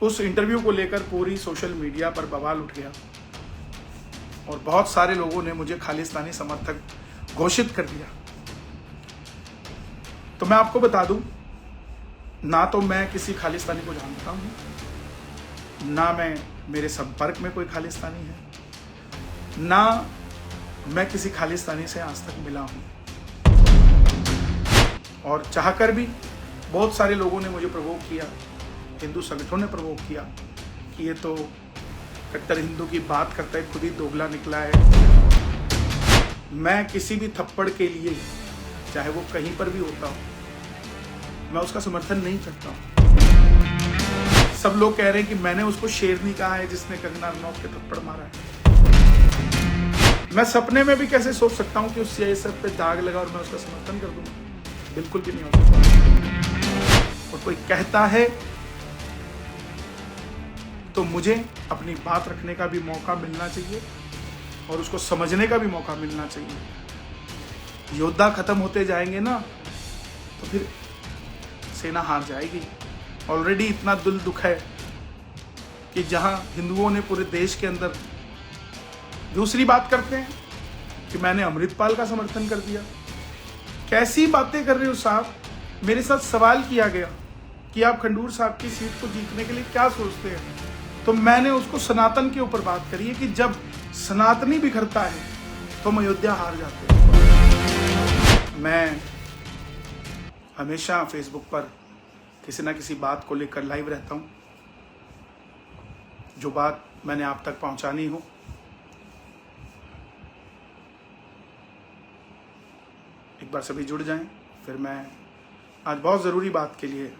उस इंटरव्यू को लेकर पूरी सोशल मीडिया पर बवाल उठ गया और बहुत सारे लोगों ने मुझे खालिस्तानी समर्थक घोषित कर दिया। तो मैं आपको बता दूं, ना तो मैं किसी खालिस्तानी को जानता हूं, ना मैं मेरे संपर्क में कोई खालिस्तानी है, ना मैं किसी खालिस्तानी से आज तक मिला हूं। और चाहकर भी बहुत सारे लोगों ने मुझे प्रवोक किया, हिंदू संगठनों ने प्रवोक किया कि ये तो कट्टर हिंदू की बात करता है, खुद ही दोगला निकला है। मैं किसी भी थप्पड़ के लिए, चाहे वो कहीं पर भी होता हो, मैं उसका समर्थन नहीं करता हूं। सब लोग कह रहे हैं कि मैंने उसको शेरनी कहा है जिसने कंगना रनौत के थप्पड़ मारा है। मैं सपने में भी कैसे सोच सकता हूं कि उस सियासत पे दाग लगा और मैं उसका समर्थन कर दूंगा? बिल्कुल भी नहीं हो सकता। और कोई कहता है तो मुझे अपनी बात रखने का भी मौका मिलना चाहिए और उसको समझने का भी मौका मिलना चाहिए। योद्धा खत्म होते जाएंगे ना तो फिर सेना हार जाएगी। ऑलरेडी इतना दिल दुख है कि जहां हिंदुओं ने पूरे देश के अंदर दूसरी बात करते हैं कि मैंने अमृतपाल का समर्थन कर दिया। कैसी बातें कर रहे हो साहब? मेरे साथ सवाल किया गया कि आप खंडूर साहब की सीट को जीतने के लिए क्या सोचते हैं, तो मैंने उसको सनातन के ऊपर बात करी है कि जब सनातनी बिखरता है तो हम अयोध्या हार जाते हैं। मैं हमेशा फेसबुक पर किसी ना किसी बात को लेकर लाइव रहता हूं, जो बात मैंने आप तक पहुंचानी हो। एक बार सभी जुड़ जाएं। फिर मैं आज बहुत ज़रूरी बात के लिए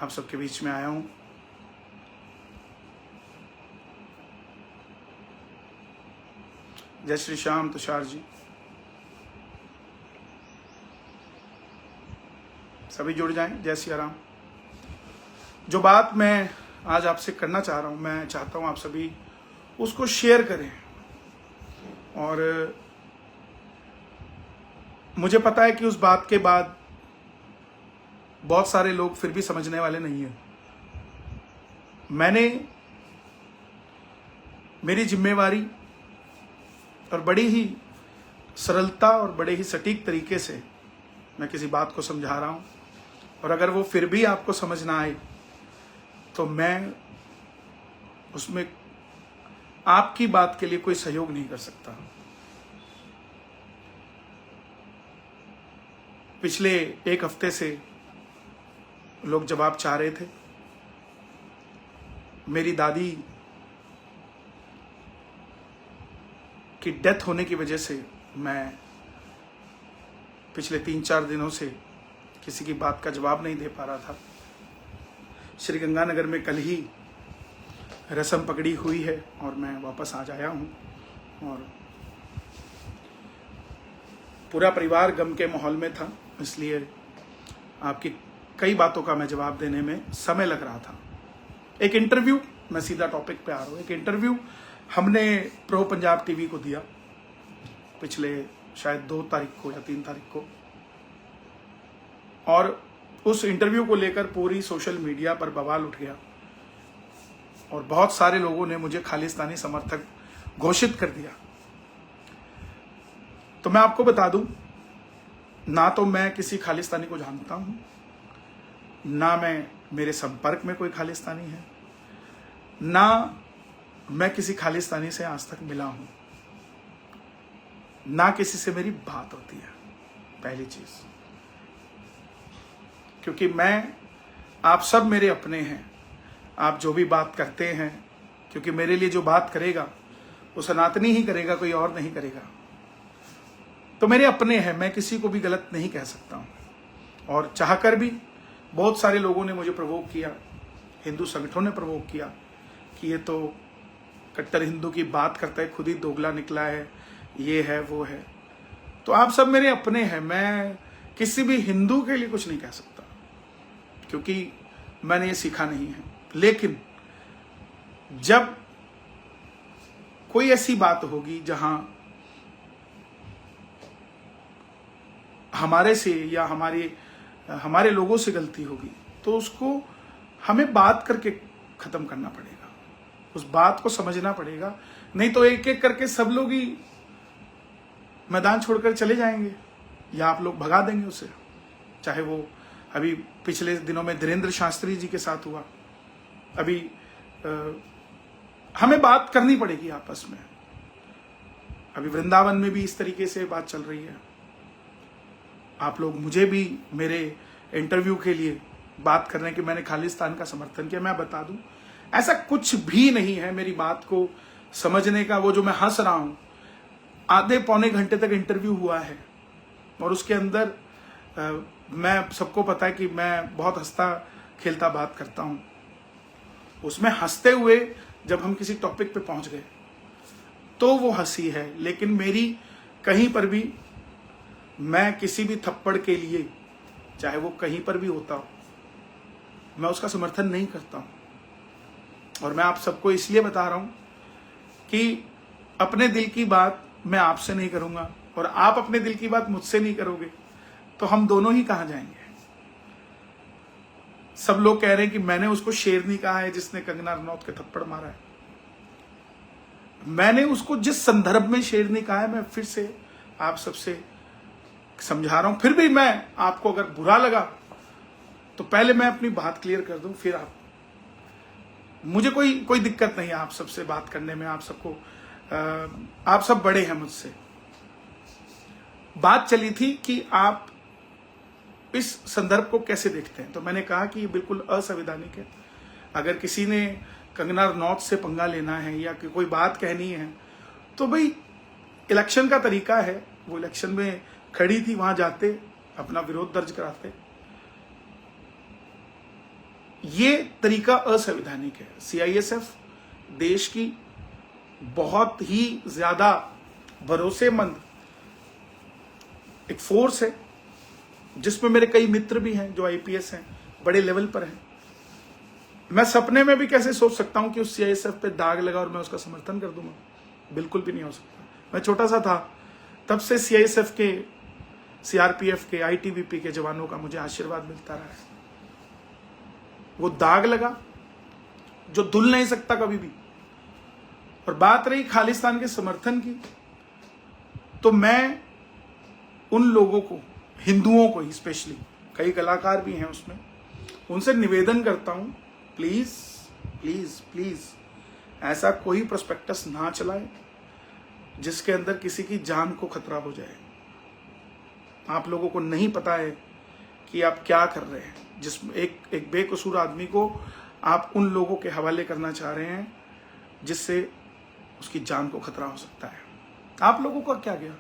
आप सबके बीच में आया हूं। जय श्री श्याम तुषार जी, सभी जुड़ जाएं। जय सिया राम। जो बात मैं आज आपसे करना चाह रहा हूं, मैं चाहता हूं आप सभी उसको शेयर करें। और मुझे पता है कि उस बात के बाद बहुत सारे लोग फिर भी समझने वाले नहीं हैं। मैंने मेरी जिम्मेवारी और बड़ी ही सरलता और बड़े ही सटीक तरीके से मैं किसी बात को समझा रहा हूं, और अगर वो फिर भी आपको समझ ना आए तो मैं उसमें आपकी बात के लिए कोई सहयोग नहीं कर सकता। पिछले एक हफ्ते से लोग जवाब चाह रहे थे। मेरी दादी की डेथ होने की वजह से मैं पिछले 3-4 दिनों से किसी की बात का जवाब नहीं दे पा रहा था। श्री गंगानगर में कल ही रस्म पकड़ी हुई है और मैं वापस आ जाया हूँ, और पूरा परिवार गम के माहौल में था, इसलिए आपकी कई बातों का मैं जवाब देने में समय लग रहा था। एक इंटरव्यू, मैं सीधा टॉपिक पे आ रहा हूँ। एक इंटरव्यू हमने प्रो पंजाब टीवी को दिया पिछले शायद 2 तारीख को या 3 तारीख को, और उस इंटरव्यू को लेकर पूरी सोशल मीडिया पर बवाल उठ गया और बहुत सारे लोगों ने मुझे खालिस्तानी समर्थक घोषित कर दिया। तो मैं आपको बता दूं, ना तो मैं किसी खालिस्तानी को जानता हूं, ना मैं मेरे संपर्क में कोई खालिस्तानी है, ना मैं किसी खालिस्तानी से आज तक मिला हूं, ना किसी से मेरी बात होती है। पहली चीज, क्योंकि आप सब मेरे अपने हैं। आप जो भी बात करते हैं, क्योंकि मेरे लिए जो बात करेगा वो सनातनी ही करेगा, कोई और नहीं करेगा। तो मेरे अपने हैं, मैं किसी को भी गलत नहीं कह सकता हूं। और चाहकर भी बहुत सारे लोगों ने मुझे प्रवोक किया, हिंदू संगठनों ने प्रवोक किया कि ये तो कट्टर हिंदू की बात करता है, खुद ही दोगला निकला है, ये है वो है। तो आप सब मेरे अपने हैं। मैं किसी भी हिंदू के लिए कुछ नहीं कह सकता, क्योंकि मैंने ये सीखा नहीं है। लेकिन जब कोई ऐसी बात होगी जहां हमारे से या हमारे लोगों से गलती होगी, तो उसको हमें बात करके खत्म करना पड़ेगा, उस बात को समझना पड़ेगा। नहीं तो एक एक करके सब लोग ही मैदान छोड़कर चले जाएंगे या आप लोग भगा देंगे उसे। चाहे वो अभी पिछले दिनों में धीरेन्द्र शास्त्री जी के साथ हुआ, अभी हमें बात करनी पड़ेगी आपस में। अभी वृंदावन में भी इस तरीके से बात चल रही है। आप लोग मुझे भी मेरे इंटरव्यू के लिए बात कर रहे हैं कि मैंने खालिस्तान का समर्थन किया। मैं बता दूं, ऐसा कुछ भी नहीं है। मेरी बात को समझने का, वो जो मैं हंस रहा हूं, आधे पौने घंटे तक इंटरव्यू हुआ है और उसके अंदर मैं, सबको पता है कि मैं बहुत हंसता खेलता बात करता हूं। उसमें हंसते हुए जब हम किसी टॉपिक पे पहुंच गए तो वो हंसी है, लेकिन मेरी कहीं पर भी, मैं किसी भी थप्पड़ के लिए, चाहे वो कहीं पर भी होता हो, मैं उसका समर्थन नहीं करता हूं। और मैं आप सबको इसलिए बता रहा हूं कि अपने दिल की बात मैं आपसे नहीं करूंगा और आप अपने दिल की बात मुझसे नहीं करोगे तो हम दोनों ही कहां जाएंगे। सब लोग कह रहे हैं कि मैंने उसको शेरनी कहा है जिसने कंगना रनौत के थप्पड़ मारा है। मैंने उसको जिस संदर्भ में शेरनी कहा है, मैं फिर से आप सबसे समझा रहा हूं। फिर भी मैं आपको अगर बुरा लगा तो पहले मैं अपनी बात क्लियर कर दूं, फिर आप, मुझे कोई दिक्कत नहीं है आप सबसे बात करने में। आप सबको, आप सब बड़े हैं मुझसे। बात चली थी कि आप इस संदर्भ को कैसे देखते हैं, तो मैंने कहा कि ये बिल्कुल असंवैधानिक है। अगर किसी ने कंगना रनौत से पंगा लेना है या कोई बात कहनी है तो भाई इलेक्शन का तरीका है, वो इलेक्शन में खड़ी थी, वहां जाते, अपना विरोध दर्ज कराते। ये तरीका असंवैधानिक है। सीआईएसएफ देश की बहुत ही ज्यादा भरोसेमंद एक फोर्स है, जिसमें मेरे कई मित्र भी हैं जो आईपीएस हैं, बड़े लेवल पर हैं। मैं सपने में भी कैसे सोच सकता हूं कि उस सीआईएसएफ पे दाग लगा और मैं उसका समर्थन कर दूंगा? बिल्कुल भी नहीं हो सकता। मैं छोटा सा था तब से सीआईएसएफ के, सीआरपीएफ के, आईटीबीपी के जवानों का मुझे आशीर्वाद मिलता रहा है। वो दाग लगा जो धुल नहीं सकता कभी भी। और बात रही खालिस्तान के समर्थन की, तो मैं उन लोगों को, हिंदुओं को स्पेशली, कई कलाकार भी हैं उसमें, उनसे निवेदन करता हूं, प्लीज प्लीज प्लीज ऐसा कोई प्रोस्पेक्टस ना चलाए जिसके अंदर किसी की जान को खतरा हो जाए। आप लोगों को नहीं पता है कि आप क्या कर रहे हैं, जिसमें एक बेकसूर आदमी को आप उन लोगों के हवाले करना चाह रहे हैं जिससे उसकी जान को खतरा हो सकता है। आप लोगों का क्या गया?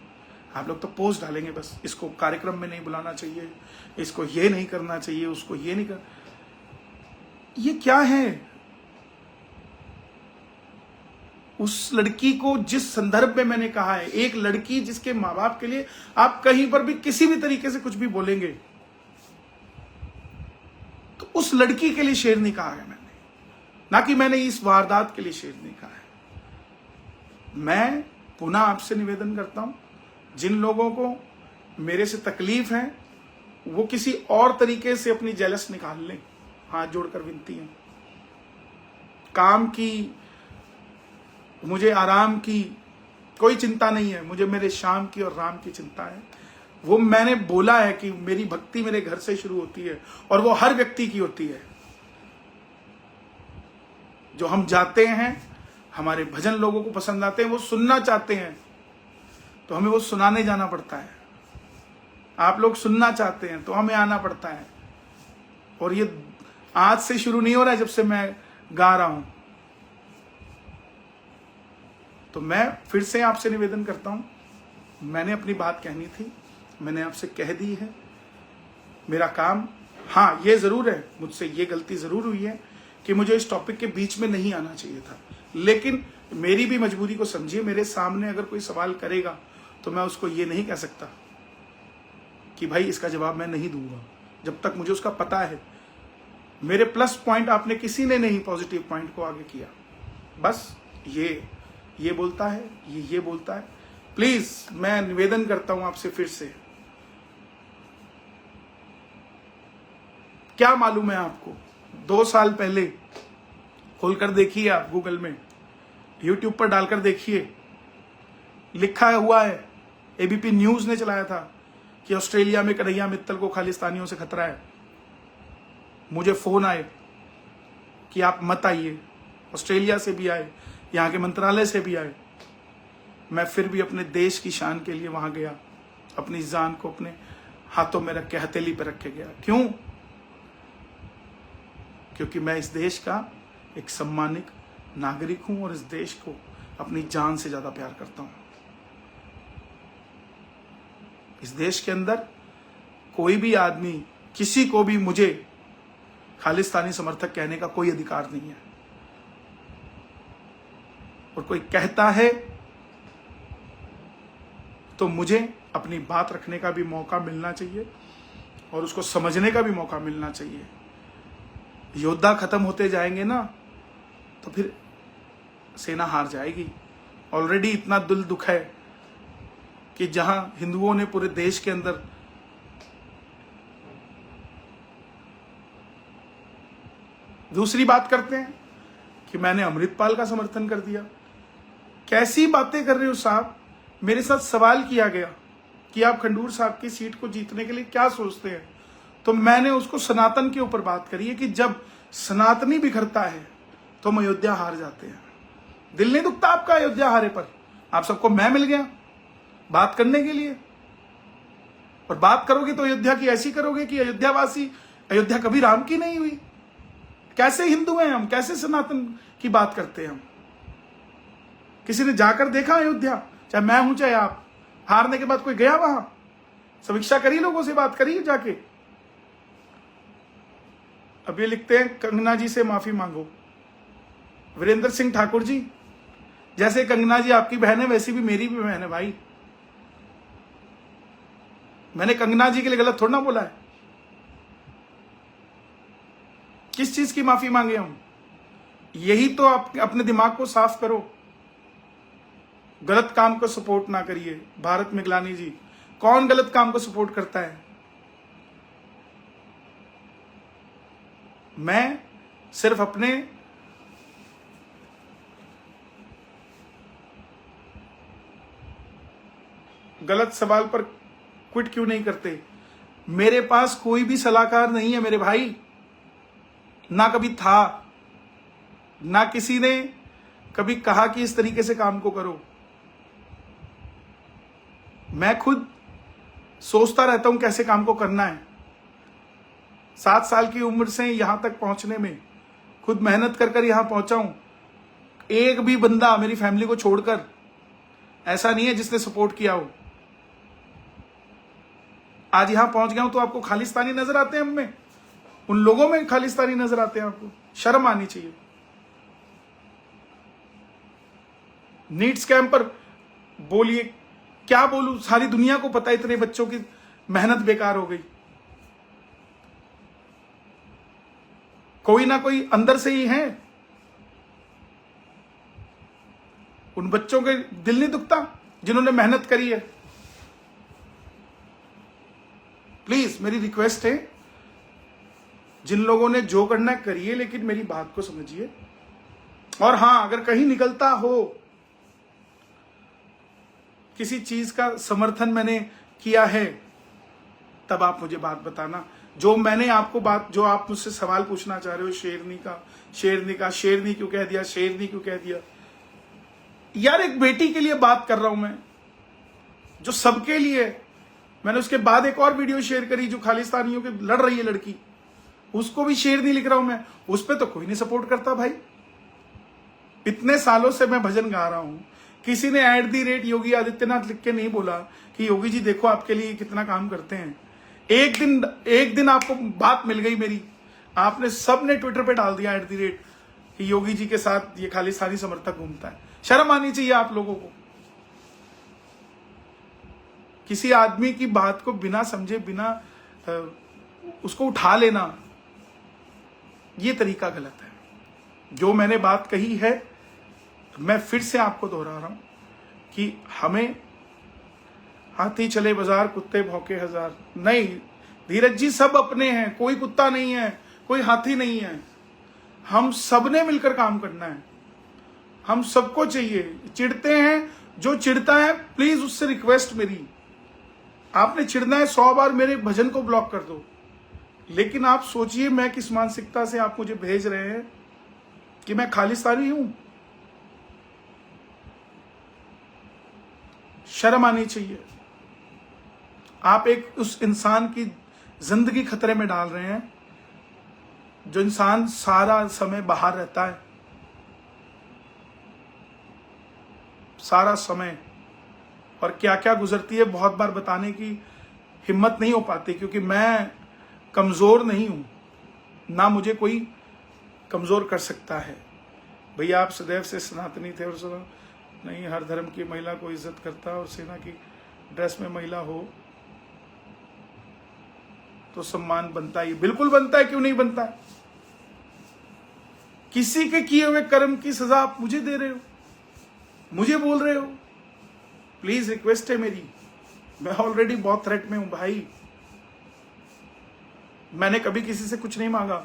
आप लोग तो पोस्ट डालेंगे बस, इसको कार्यक्रम में नहीं बुलाना चाहिए, इसको ये नहीं करना चाहिए, उसको ये नहीं कर। ये क्या है? उस लड़की को जिस संदर्भ में मैंने कहा है, एक लड़की जिसके माँ बाप के लिए आप कहीं पर भी किसी भी तरीके से कुछ भी बोलेंगे तो उस लड़की के लिए शेर नहीं कहा है मैंने, ना कि मैंने इस वारदात के लिए शेर नहीं कहा है। मैं पुनः आपसे निवेदन करता हूं, जिन लोगों को मेरे से तकलीफ है वो किसी और तरीके से अपनी जेलस निकाल लें, हाथ जोड़कर विनती है। काम की, मुझे आराम की कोई चिंता नहीं है, मुझे मेरे श्याम की और राम की चिंता है। वो मैंने बोला है कि मेरी भक्ति मेरे घर से शुरू होती है और वो हर व्यक्ति की होती है। जो हम जाते हैं, हमारे भजन लोगों को पसंद आते हैं, वो सुनना चाहते हैं तो हमें वो सुनाने जाना पड़ता है। आप लोग सुनना चाहते हैं तो हमें आना पड़ता है। और ये आज से शुरू नहीं हो रहा है, जब से मैं गा रहा हूं। तो मैं फिर से आपसे निवेदन करता हूं, मैंने अपनी बात कहनी थी, मैंने आपसे कह दी है। मेरा काम, हाँ ये जरूर है, मुझसे ये गलती जरूर हुई है कि मुझे इस टॉपिक के बीच में नहीं आना चाहिए था, लेकिन मेरी भी मजबूरी को समझिए। मेरे सामने अगर कोई सवाल करेगा तो मैं उसको ये नहीं कह सकता कि भाई इसका जवाब मैं नहीं दूंगा, जब तक मुझे उसका पता है। मेरे प्लस पॉइंट आपने किसी ने नहीं पॉजिटिव पॉइंट को आगे किया, बस ये बोलता है, ये बोलता है। प्लीज मैं निवेदन करता हूं आपसे फिर से, क्या मालूम है आपको, 2 साल पहले खोलकर देखिए, आप गूगल में, यूट्यूब पर डालकर देखिए, लिखा हुआ है। एबीपी न्यूज ने चलाया था कि ऑस्ट्रेलिया में कन्हैया मित्तल को खालिस्तानियों से खतरा है। मुझे फोन आए कि आप मत आइए, ऑस्ट्रेलिया से भी आए, यहाँ के मंत्रालय से भी आए। मैं फिर भी अपने देश की शान के लिए वहां गया, अपनी जान को अपने हाथों में रख के, हथेली पर रख के गया। क्यों? क्योंकि मैं इस देश का एक सम्मानित नागरिक हूं और इस देश को अपनी जान से ज्यादा प्यार करता हूं। इस देश के अंदर कोई भी आदमी, किसी को भी मुझे खालिस्तानी समर्थक कहने का कोई अधिकार नहीं है। और कोई कहता है तो मुझे अपनी बात रखने का भी मौका मिलना चाहिए और उसको समझने का भी मौका मिलना चाहिए। योद्धा खत्म होते जाएंगे ना तो फिर सेना हार जाएगी। ऑलरेडी इतना दिल दुख है कि जहां हिंदुओं ने पूरे देश के अंदर दूसरी बात करते हैं कि मैंने अमृतपाल का समर्थन कर दिया। कैसी बातें कर रहे हो साहब? मेरे साथ सवाल किया गया कि आप खंडूर साहब की सीट को जीतने के लिए क्या सोचते हैं, तो मैंने उसको सनातन के ऊपर बात करी है कि जब सनातनी बिखरता है तो हम अयोध्या हार जाते हैं। दिल नहीं दुखता आपका अयोध्या हारे पर? आप सबको मैं मिल गया बात करने के लिए, और बात करोगे तो अयोध्या की ऐसी करोगे कि अयोध्यावासी, अयोध्या कभी राम की नहीं हुई। कैसे हिंदू हैं हम? कैसे सनातन की बात करते हैं हम? किसी ने जाकर देखा अयोध्या? चाहे मैं हूं चाहे आप। हारने के बाद कोई गया वहां? समीक्षा करी, लोगों से बात करी जाके। अब ये लिखते हैं कंगना जी से माफी मांगो। वीरेंद्र सिंह ठाकुर जी, जैसे कंगना जी आपकी बहन है वैसी भी मेरी भी बहन है भाई। मैंने कंगना जी के लिए गलत थोड़ा ना बोला है। किस चीज की माफी मांगे हम? यही तो आप अपने दिमाग को साफ करो। गलत काम को सपोर्ट ना करिए। भारत मिगलानी जी, कौन गलत काम को सपोर्ट करता है? मैं सिर्फ अपने गलत सवाल पर क्विट क्यों नहीं करते? मेरे पास कोई भी सलाहकार नहीं है मेरे भाई, ना कभी था, ना किसी ने कभी कहा कि इस तरीके से काम को करो। मैं खुद सोचता रहता हूं कैसे काम को करना है। 7 साल की उम्र से यहां तक पहुंचने में खुद मेहनत कर कर यहां पहुंचा हूं। एक भी बंदा मेरी फैमिली को छोड़कर ऐसा नहीं है जिसने सपोर्ट किया हो। आज यहां पहुंच गया हूं तो आपको खालिस्तानी नजर आते हैं हम में? उन लोगों में खालिस्तानी नजर आते हैं आपको? शर्म आनी चाहिए। नीट स्कैम पर बोलिए, क्या बोलूं? सारी दुनिया को पता है इतने बच्चों की मेहनत बेकार हो गई। कोई ना कोई अंदर से ही है। उन बच्चों के दिल नहीं दुखता जिन्होंने मेहनत करी है? प्लीज मेरी रिक्वेस्ट है, जिन लोगों ने जो करना करिए, लेकिन मेरी बात को समझिए। और हां, अगर कहीं निकलता हो किसी चीज का समर्थन मैंने किया है, तब आप मुझे बात बताना। जो मैंने आपको बात, जो आप मुझसे सवाल पूछना चाह रहे हो शेरनी क्यों कह दिया, शेरनी क्यों कह दिया, यार एक बेटी के लिए बात कर रहा हूं मैं, जो सबके लिए। मैंने उसके बाद एक और वीडियो शेयर करी जो खालिस्तानियों के लड़ रही है लड़की, उसको भी शेरनी लिख रहा हूं मैं। उस पर तो कोई नहीं सपोर्ट करता भाई। इतने सालों से मैं भजन गा रहा हूं, किसी ने @ योगी आदित्यनाथ लिख के नहीं बोला कि योगी जी देखो आपके लिए कितना काम करते हैं। एक दिन आपको बात मिल गई मेरी, आपने सबने ट्विटर पे डाल दिया @ कि योगी जी के साथ ये खालिस्तानी समर्थक घूमता है। शर्म आनी चाहिए आप लोगों को। किसी आदमी की बात को बिना समझे, बिना उसको उठा लेना, ये तरीका गलत है। जो मैंने बात कही है मैं फिर से आपको दोहरा रहा हूं कि हमें हाथी चले बाजार कुत्ते भौंके हजार नहीं। धीरज जी, सब अपने हैं, कोई कुत्ता नहीं है, कोई हाथी नहीं है। हम सबने मिलकर काम करना है, हम सबको चाहिए। चिढ़ते हैं, जो चिढ़ता है प्लीज उससे रिक्वेस्ट मेरी, आपने चिढ़ना है 100 बार मेरे भजन को ब्लॉक कर दो, लेकिन आप सोचिए मैं किस मानसिकता से आप मुझे भेज रहे हैं कि मैं खालिस्तानी हूं। शर्म आनी चाहिए। आप एक उस इंसान की जिंदगी खतरे में डाल रहे हैं जो इंसान सारा समय बाहर रहता है, सारा समय, और क्या क्या गुजरती है बहुत बार बताने की हिम्मत नहीं हो पाती, क्योंकि मैं कमजोर नहीं हूं, ना मुझे कोई कमजोर कर सकता है। भैया आप सदैव से सनातनी थे और सुनो नहीं, हर धर्म की महिला को इज्जत करता है और सेना की ड्रेस में महिला हो तो सम्मान बनता है। बिल्कुल बनता है, क्यों नहीं बनता है। किसी के किए हुए कर्म की सजा आप मुझे दे रहे हो, मुझे बोल रहे हो। प्लीज रिक्वेस्ट है मेरी, मैं ऑलरेडी बहुत थ्रेट में हूं भाई। मैंने कभी किसी से कुछ नहीं मांगा,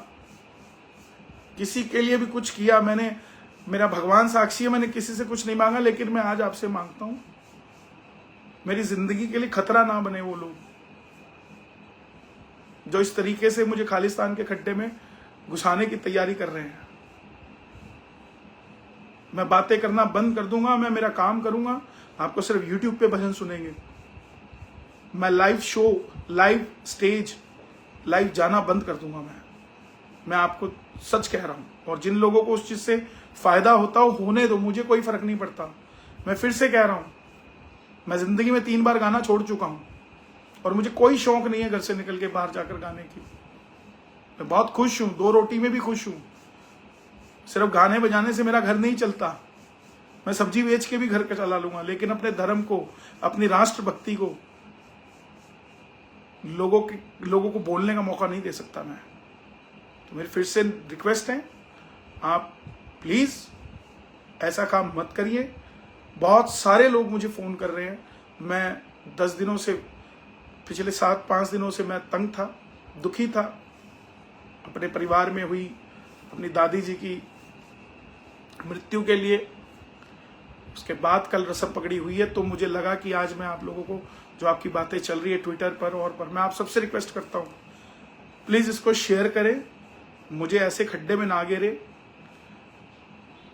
किसी के लिए भी कुछ किया मैंने, मेरा भगवान साक्षी है, मैंने किसी से कुछ नहीं मांगा, लेकिन मैं आज आपसे मांगता हूं मेरी जिंदगी के लिए खतरा ना बने वो लोग जो इस तरीके से मुझे खालिस्तान के खड्डे में घुसाने की तैयारी कर रहे हैं। मैं बातें करना बंद कर दूंगा, मैं मेरा काम करूंगा, आपको सिर्फ YouTube पे भजन सुनेंगे। मैं live show, live stage, live जाना बंद कर दूंगा। मैं आपको सच कह रहा हूं, और जिन लोगों को उस चीज से फायदा होता हो होने दो, मुझे कोई फर्क नहीं पड़ता। मैं फिर से कह रहा हूं, मैं जिंदगी में 3 बार गाना छोड़ चुका हूं और मुझे कोई शौक नहीं है घर से निकल के बाहर जाकर गाने की। मैं बहुत खुश हूं, 2 रोटी में भी खुश हूं। सिर्फ गाने बजाने से मेरा घर नहीं चलता, मैं सब्जी बेच के भी घर का चला लूंगा, लेकिन अपने धर्म को, अपनी राष्ट्रभक्ति को लोगों को बोलने का मौका नहीं दे सकता मैं। तो मेरी फिर से रिक्वेस्ट है, आप प्लीज ऐसा काम मत करिए। बहुत सारे लोग मुझे फोन कर रहे हैं, मैं 10 दिनों से, पिछले 7-5 दिनों से मैं तंग था, दुखी था। अपने परिवार में हुई अपनी दादी जी की मृत्यु के लिए, उसके बाद कल रसम पकड़ी हुई है, तो मुझे लगा कि आज मैं आप लोगों को, जो आपकी बातें चल रही है ट्विटर पर और पर, मैं आप सबसे रिक्वेस्ट करता हूं प्लीज इसको शेयर करें, मुझे ऐसे खड्डे में ना गिरे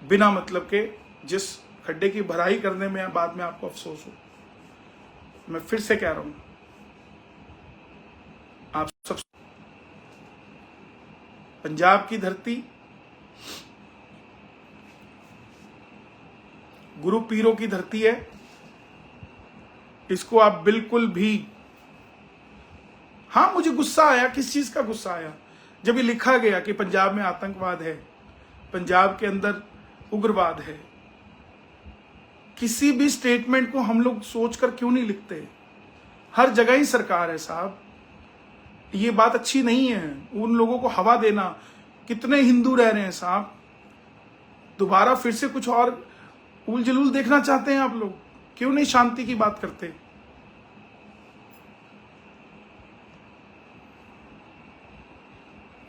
बिना मतलब के, जिस खड्डे की भराई करने में बाद में आपको अफसोस हो। मैं फिर से कह रहा हूं, आप सब, पंजाब की धरती गुरु पीरों की धरती है, इसको आप बिल्कुल भी, हाँ मुझे गुस्सा आया, किस चीज का गुस्सा आया, जब ये लिखा गया कि पंजाब में आतंकवाद है, पंजाब के अंदर उग्रवाद है। किसी भी स्टेटमेंट को हम लोग सोचकर क्यों नहीं लिखते। हर जगह ही सरकार है साहब, ये बात अच्छी नहीं है उन लोगों को हवा देना। कितने हिंदू रह रहे हैं साहब, दोबारा फिर से कुछ और उल जलूल देखना चाहते हैं आप लोग, क्यों नहीं शांति की बात करते।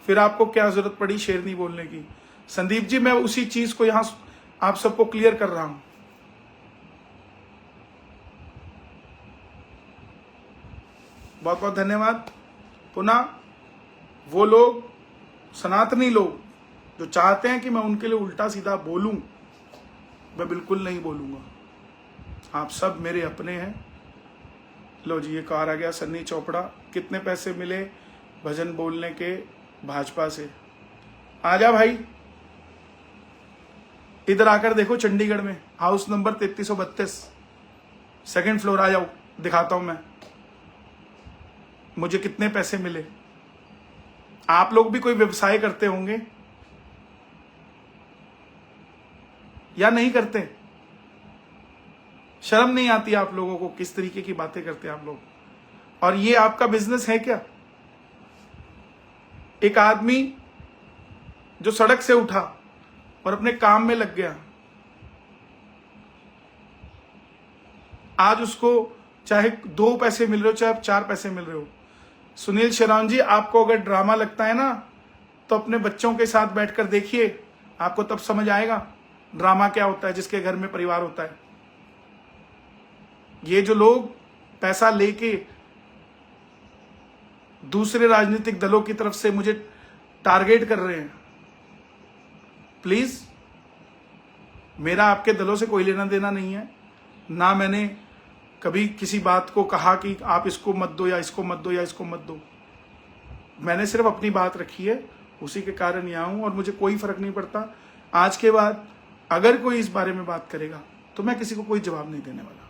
फिर आपको क्या जरूरत पड़ी शेरनी बोलने की। संदीप जी, मैं उसी चीज को यहां आप सबको क्लियर कर रहा हूं। बहुत बहुत धन्यवाद। पुनः वो लोग, सनातनी लोग जो चाहते हैं कि मैं उनके लिए उल्टा सीधा बोलूं, मैं बिल्कुल नहीं बोलूंगा। आप सब मेरे अपने हैं। लो जी, ये कार आ गया सन्नी चोपड़ा। कितने पैसे मिले भजन बोलने के भाजपा से? आजा भाई, इधर आकर देखो, चंडीगढ़ में हाउस नंबर 3332 सेकंड फ्लोर, आ जाओ, दिखाता हूं मैं मुझे कितने पैसे मिले। आप लोग भी कोई व्यवसाय करते होंगे या नहीं करते? शर्म नहीं आती आप लोगों को? किस तरीके की बातें करते हैं आप लोग। और ये आपका बिजनेस है क्या? एक आदमी जो सड़क से उठा और अपने काम में लग गया, आज उसको चाहे 2 पैसे मिल रहे हो चाहे 4 पैसे मिल रहे हो। सुनील शेरान जी, आपको अगर ड्रामा लगता है ना तो अपने बच्चों के साथ बैठकर देखिए, आपको तब समझ आएगा ड्रामा क्या होता है, जिसके घर में परिवार होता है। ये जो लोग पैसा लेके दूसरे राजनीतिक दलों की तरफ से मुझे टारगेट कर रहे हैं, प्लीज, मेरा आपके दलों से कोई लेना देना नहीं है। ना मैंने कभी किसी बात को कहा कि आप इसको मत दो या इसको मत दो या इसको मत दो। मैंने सिर्फ अपनी बात रखी है, उसी के कारण यहाँ हूं, और मुझे कोई फर्क नहीं पड़ता। आज के बाद अगर कोई इस बारे में बात करेगा तो मैं किसी को कोई जवाब नहीं देने वाला।